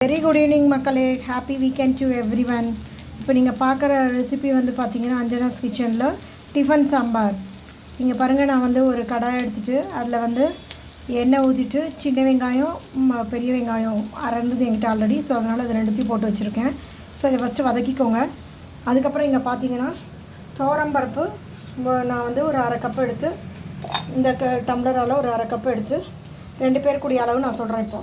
Very good evening மக்களே, happy weekend to every one. இப்போ நீங்கள் பார்க்குற ரெசிபி வந்து பார்த்தீங்கன்னா அஞ்சனாஸ் கிச்சனில் டிஃபன் சாம்பார். இங்கே பாருங்கள், நான் வந்து ஒரு கடாய் எடுத்துகிட்டு அதில் வந்து எண்ணெய் ஊற்றிட்டு சின்ன வெங்காயம் பெரிய வெங்காயம் அரைந்தது என்கிட்ட ஆல்ரெடி. ஸோ அதனால் அது ரெண்டுத்தையும் போட்டு வச்சுருக்கேன். ஸோ இதை ஃபஸ்ட்டு வதக்கிக்கோங்க. அதுக்கப்புறம் இங்கே பார்த்தீங்கன்னா துவரம்பருப்பு நான் வந்து ஒரு அரை கப்பு எடுத்து இந்த டம்ளரால் ஒரு அரை கப்பு எடுத்து 2 பேர் கூடிய அளவு நான் சொல்கிறேன். இப்போ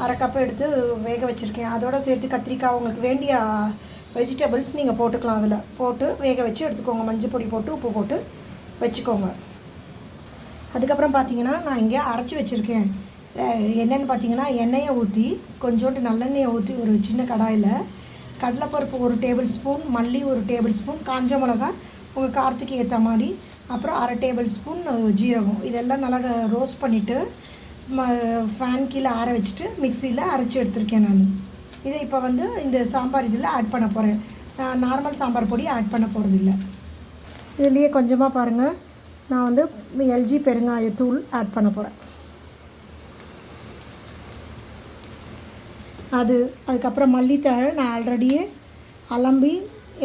அரை கப்பு எடுத்து வேக வச்சுருக்கேன். அதோடு சேர்த்து கத்திரிக்காய், உங்களுக்கு வேண்டிய வெஜிடபிள்ஸ் நீங்கள் போட்டுக்கலாம். அதில் போட்டு வேக வச்சு எடுத்துக்கோங்க. மஞ்சள் பொடி போட்டு உப்பு போட்டு வச்சுக்கோங்க. அதுக்கப்புறம் பார்த்தீங்கன்னா நான் இங்கே அரைச்சி வச்சுருக்கேன். என்னென்னு பார்த்தீங்கன்னா எண்ணெயை ஊற்றி கொஞ்சோண்டு நல்லெண்ணெயை ஊற்றி ஒரு சின்ன கடாயில் கடலைப்பருப்பு 1 டேபிள் ஸ்பூன், மல்லி 1 டேபிள் ஸ்பூன், காஞ்ச மிளகா உங்கள் காரத்துக்கு ஏற்ற மாதிரி, அப்புறம் அரை டேபிள் ஸ்பூன் ஜீரகம், இதெல்லாம் நல்லா ரோஸ்ட் பண்ணிவிட்டு ஃபேன் கீழே ஆற வச்சுட்டு மிக்சியில் அரைச்சி எடுத்துருக்கேன் நான். இதை இப்போ வந்து இந்த சாம்பார் இதில் ஆட் பண்ண போகிறேன். நான் நார்மல் சாம்பார் பொடி ஆட் பண்ண போகிறதில்ல. இதுலேயே கொஞ்சமாக பாருங்கள், நான் வந்து எல்ஜி பெருங்காயத்தூள் ஆட் பண்ண போகிறேன். அதுக்கப்புறம் மல்லித்தழை நான் ஆல்ரெடியே அலம்பி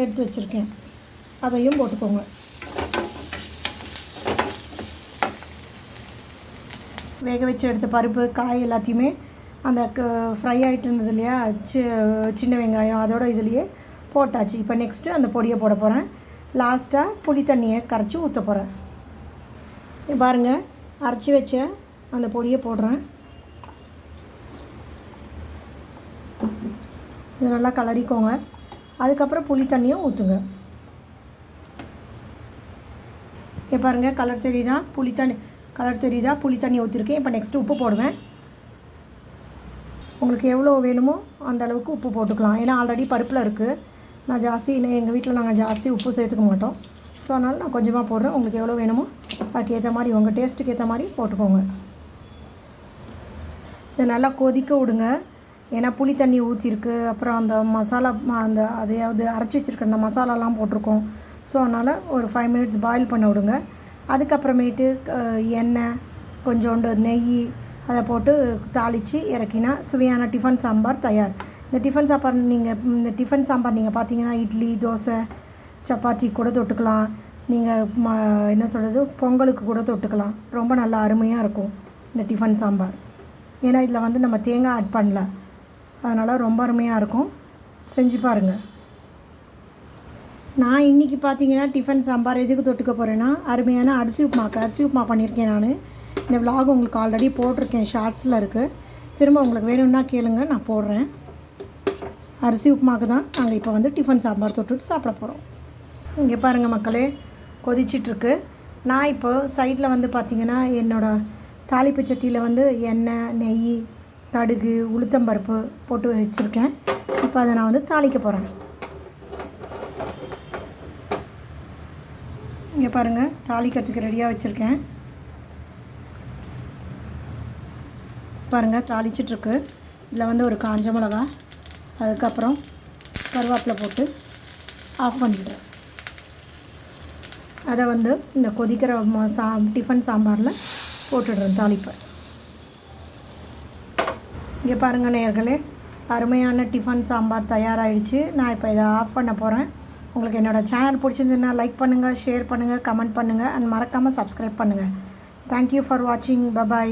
எடுத்து வச்சுருக்கேன், அதையும் போட்டுக்கோங்க. வேக வச்சு எடுத்த பருப்பு காய் எல்லாத்தையுமே அந்த ஃப்ரை ஆகிட்டு இருந்தது இல்லையா, சின்ன வெங்காயம் அதோட இதுலேயே போட்டாச்சு. இப்போ நெக்ஸ்ட்டு அந்த பொடியை போட போகிறேன். லாஸ்ட்டாக புளி தண்ணியை கரைச்சி ஊற்ற போகிறேன். பாருங்கள், அரைச்சி வச்ச அந்த பொடியை போடுறேன். இது நல்லா கலரிக்கோங்க. அதுக்கப்புறம் புளி தண்ணியும் ஊற்றுங்க. இப்போ பாருங்கள், கலர் தெரியுதா, புளி தண்ணி ஊற்றிருக்கேன். இப்போ நெக்ஸ்ட்டு உப்பு போடுவேன். உங்களுக்கு எவ்வளோ வேணுமோ அந்த அளவுக்கு உப்பு போட்டுக்கலாம். ஏன்னா ஆல்ரெடி பருப்பில் இருக்குது. நான் ஜாஸ்தி எங்கள் வீட்டில் நாங்கள் ஜாஸ்தி உப்பு சேர்த்துக்க மாட்டோம். ஸோ அதனால் நான் கொஞ்சமாக போடுறேன். உங்களுக்கு எவ்வளோ வேணுமோ அதுக்கு ஏற்ற மாதிரி, உங்கள் டேஸ்ட்டுக்கு ஏற்ற மாதிரி போட்டுக்கோங்க. இதை நல்லா கொதிக்க விடுங்க. ஏன்னா புளி தண்ணி ஊற்றிருக்கு, அப்புறம் அந்த மசாலா அதையாவது அரைச்சி வச்சுருக்க அந்த மசாலாலாம் போட்டிருக்கோம். ஸோ அதனால் ஒரு 5 மினிட்ஸ் பாயில் பண்ண விடுங்க. அதுக்கப்புறமேட்டு எண்ணெய், கொஞ்சோண்டு நெய் அதை போட்டு தாளித்து இறக்கினா சுவையான டிஃபன் சாம்பார் தயார். இந்த டிஃபன் சாம்பார் நீங்கள் பார்த்தீங்கன்னா இட்லி, தோசை, சப்பாத்தி கூட தொட்டுக்கலாம். நீங்கள் என்ன சொல்கிறது, பொங்கலுக்கு கூட தொட்டுக்கலாம். ரொம்ப நல்லா அருமையாக இருக்கும் இந்த டிஃபன் சாம்பார். ஏன்னா இதில் வந்து நம்ம தேங்காய் ஆட் பண்ணல, அதனால் ரொம்ப அருமையாக இருக்கும். செஞ்சு பாருங்கள். நான் இன்றைக்கி பார்த்தீங்கன்னா டிஃபன் சாம்பார் எதுக்கு தொட்டுக்க போகிறேன்னா, அருமையான அரிசி உப்புமா பண்ணியிருக்கேன் நான். இந்த விலாக் உங்களுக்கு ஆல்ரெடி போட்டிருக்கேன், ஷார்ட்ஸில் இருக்குது. திரும்ப உங்களுக்கு வேணும்னா கேளுங்க, நான் போடுறேன். அரிசி உப்புமாக்கு தான் நாங்கள் இப்போ வந்து டிஃபன் சாம்பார் தொட்டுட்டு சாப்பிட போகிறோம். இங்கே பாருங்கள் மக்களே, கொதிச்சிட்ருக்கு. நான் இப்போ சைடில் வந்து பார்த்திங்கன்னா என்னோடய தாளிப்பு சட்டியில் வந்து எண்ணெய், நெய், கடுகு, உளுத்தம்பருப்பு போட்டு வச்சுருக்கேன். இப்போ அதை நான் வந்து தாளிக்க போகிறேன். இங்கே பாருங்கள், தாளிக்கிறதுக்கு ரெடியாக வச்சுருக்கேன். பாருங்கள், தாளிச்சிட்ருக்கு. இதில் வந்து ஒரு காஞ்ச மிளகா, அதுக்கப்புறம் கருவேப்பிலை போட்டு ஆஃப் பண்ணிவிடுறேன். அதை வந்து இந்த கொதிக்கிற டிஃபன் சாம்பாரில் போட்டுடுறேன் தாளிப்பை. இங்கே பாருங்கள் நேயர்களே, அருமையான டிஃபன் சாம்பார் தயாராகிடுச்சு. நான் இப்போ இதை ஆஃப் பண்ண போகிறேன். உங்களுக்கு என்னோடய சேனல் பிடிச்சிருந்ததுன்னா லைக் பண்ணுங்கள், ஷேர் பண்ணுங்கள், கமெண்ட் பண்ணுங்கள், அண்ட் மறக்காமல் சப்ஸ்கிரைப் பண்ணுங்கள். தேங்க்யூ ஃபார் வாட்சிங். பபாய்.